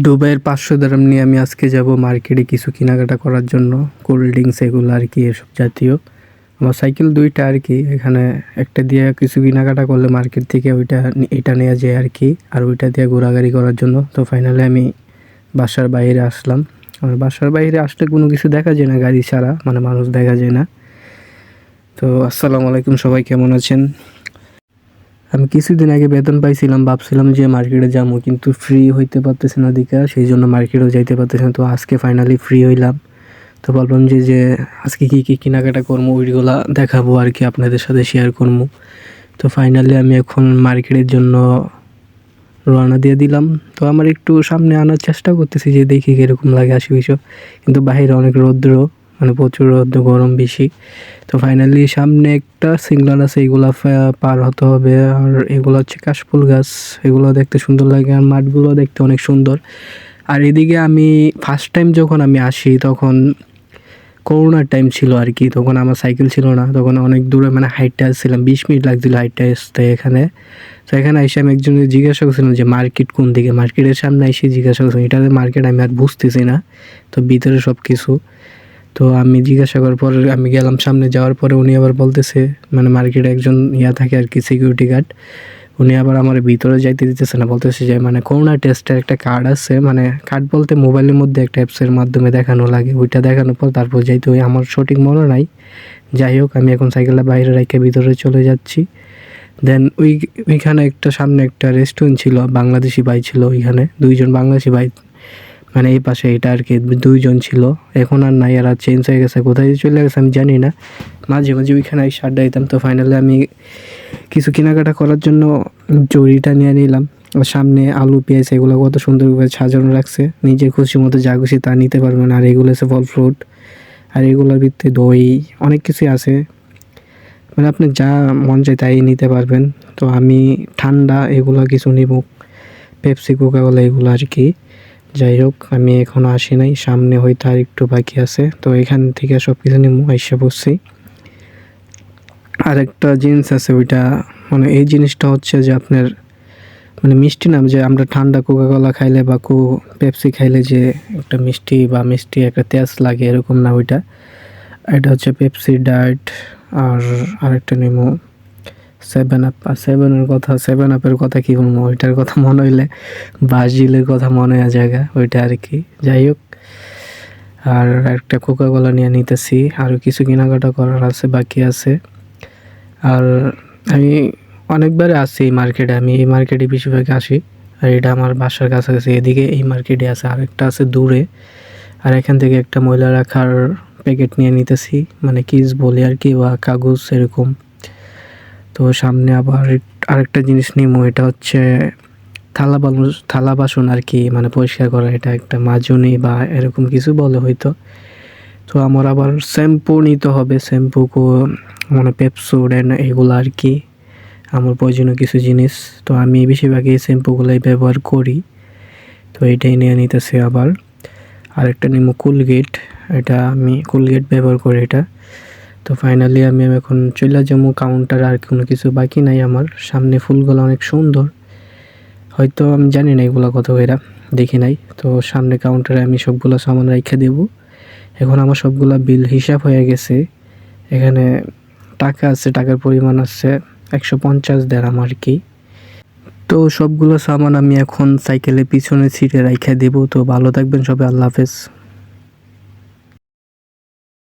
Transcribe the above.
দুবাইয়ের 500 নিয়ে আমি আজকে যাব মার্কেটে কিছু কেনাকাটা করার জন্য। কোল্ড ড্রিঙ্কস এগুলো আর কি, এসব জাতীয়। আমার সাইকেল 2টা আর কি, এখানে একটা দিয়ে কিছু কেনাকাটা করলে মার্কেট থেকে এটা নেওয়া যায় আর কি, আর ওইটা দিয়ে ঘোরাঘুরি করার জন্য। তো ফাইনালি আমি বাসার বাইরে আসলাম। আর বাসার বাইরে আসলে কোনো কিছু দেখা যায় না গাড়ি ছাড়া, মানে মানুষ দেখা যায় না। তো আসসালামু আলাইকুম, সবাই কেমন আছেন? আমি কিছুদিন আগে বেতন পাইছিলাম, ভাবছিলাম যে মার্কেটে যাবো, কিন্তু ফ্রি হইতে পারতেছি না দিকে, সেই জন্য মার্কেটেও যাইতে পারতেছি না। তো আজকে ফাইনালি ফ্রি হইলাম। তো ভাবলাম যে আজকে কী কী কেনাকাটা করবো ওইগুলা দেখাবো আর কি, আপনাদের সাথে শেয়ার করবো। তো ফাইনালি আমি এখন মার্কেটের জন্য রওনা দিয়ে দিলাম। তো আমার একটু সামনে আনার চেষ্টা করতেছি যে দেখি কীরকম লাগে আশেপাশে, কিন্তু বাইরে অনেক রৌদ্র, মানে প্রচুর রৌদ্র, গরম বেশি। তো ফাইনালি সামনে একটা সিগন্যাল আছে, এগুলা পার হতে হবে। আর এগুলো হচ্ছে কাশফুল গাছ, এগুলো দেখতে সুন্দর লাগে, আর মাঠগুলো দেখতে অনেক সুন্দর। আর এদিকে আমি ফার্স্ট টাইম যখন আমি আসি তখন করোনার টাইম ছিল আর কি, তখন আমার সাইকেল ছিল না, তখন অনেক দূরে মানে হাইটটা আসছিলাম, 20 মিনিট লাগছিল হাইটটা আসতে এখানে। তো এখানে এসে আমি একজনকে জিজ্ঞাসা করছিলাম যে মার্কেট কোন দিকে, মার্কেটের সামনে এসে জিজ্ঞাসা করছিলাম, এটা মার্কেট আমি আর বুঝতেছি না তো ভিতরে সব কিছু। তো আমি জিজ্ঞাসা করার পর আমি গেলাম, সামনে যাওয়ার পরে উনি আবার বলতেছে, মানে মার্কেটে একজন থাকে আর কি, সিকিউরিটি গার্ড, উনি আবার আমার ভিতরে যাইতে দিতেছে না, বলতেছে যে মানে করোনা টেস্টের একটা কার্ড আছে, মানে কার্ড বলতে মোবাইলের মধ্যে একটা অ্যাপসের মাধ্যমে দেখানো লাগে, ওইটা দেখানোর পর তারপর যাইতে হয়। আমার সঠিক মনে নাই। যাই হোক, আমি এখন সাইকেলটা বাইরে রেখে ভিতরে চলে যাচ্ছি। দেন ওইখানে একটা সামনে একটা রেস্টুরেন্ট ছিল, বাংলাদেশি ভাই ছিল ওইখানে, 2জন বাংলাদেশি ভাই, মানে এই পাশে এটা আর কি, 2জন ছিল। এখন আর নাই, এরা চেঞ্জ হয়ে গেছে, কোথায় চলে গেছে আমি জানি না। মাঝে মাঝে ওইখানে আড্ডা দিতাম। তো ফাইনালি আমি কিছু কেনাকাটা করার জন্য জরিটা নিয়ে নিলাম। সামনে আলু, পেঁয়াজ এগুলো কত সুন্দরভাবে সাজানো রাখছে, নিজের খুশি মতো যা খুশি তা নিতে পারবেন। আর এগুলো আছে ফল ফ্রুট, আর এগুলোর ভিতরে দই, অনেক কিছুই আছে, মানে আপনি যা মন চায় তাই নিতে পারবেন। তো আমি ঠান্ডা এগুলো কিছু নিব, পেপসি, কোকাকোলা এগুলো আর কি। যাই হোক, আমি এখনও আসি নাই, সামনে হয়তো আর একটু বাকি আছে। তো এখান থেকে সব কিছু নিয়ে আইসা বসছি। আর একটা জিনিস আছে, ওইটা মানে এই জিনিসটা হচ্ছে যে আপনার মানে মিষ্টি না, যে আমরা ঠান্ডা কোকাকোলা খাইলে বা পেপসি খাইলে যে একটা মিষ্টি একটা তেজ লাগে, এরকম না ওইটা। এটা হচ্ছে পেপসি ডায়েট। আর আরেকটা নেমো 7 আপ। আর সেভেন আপের কথা কী বলবো, ওইটার কথা মনে হইলে ব্রাজিলের কথা মনে হয় জায়গা, ওইটা আর কি। যাই হোক, আর একটা কোকাকোলা নিয়ে নিতেছি, আরও কিছু কেনাকাটা করার আছে, বাকি আছে। আর আমি অনেকবার আসি মার্কেটে, আমি এই মার্কেটে বেশিরভাগ আসি। আর এটা আমার বাসার কাছাকাছি, এদিকে এই মার্কেটে আছে, আরেকটা আছে দূরে। আর এখান থেকে একটা ময়লা রাখার প্যাকেট নিয়ে নিতেছি, মানে কিস বলি আর কি, বা কাগজ এরকম। তো সামনে আবার আরেকটা জিনিস নিবো, এটা হচ্ছে থালা বাসন আর কি, মানে পরিষ্কার করা, এটা একটা মাজনি বা এরকম কিছু বলে হয়তো। তো আমার আবার শ্যাম্পু নিতে হবে, মানে পেপসোডেন্ট এগুলো আর কি, আমার প্রয়োজনীয় কিছু জিনিস। তো আমি বেশিরভাগ এই শ্যাম্পুগুলোই ব্যবহার করি, তো এটাই নিয়ে নিতেছি। আবার আরেকটা নিবো কোলগেট, এটা আমি কোলগেট ব্যবহার করি এটা। তো ফাইনালি আমি এখন চলে যাবো কাউন্টার, আর কোনো কিছু বাকি নাই আমার। সামনে ফুলগুলো অনেক সুন্দর, হয়তো আমি জানি না এগুলো কত এরা, দেখি নাই। তো সামনে কাউন্টারে আমি সবগুলো সামান রেখে দেবো। এখন আমার সবগুলা বিল হিসাব হয়ে গেছে, এখানে টাকা আছে, টাকার পরিমাণ আছে 150 দিরহাম আর কি। তো সবগুলো সামান আমি এখন সাইকেলের পিছনের সিটে রেখে দেবো। তো ভালো থাকবেন সবাই, আল্লাহ হাফেজ।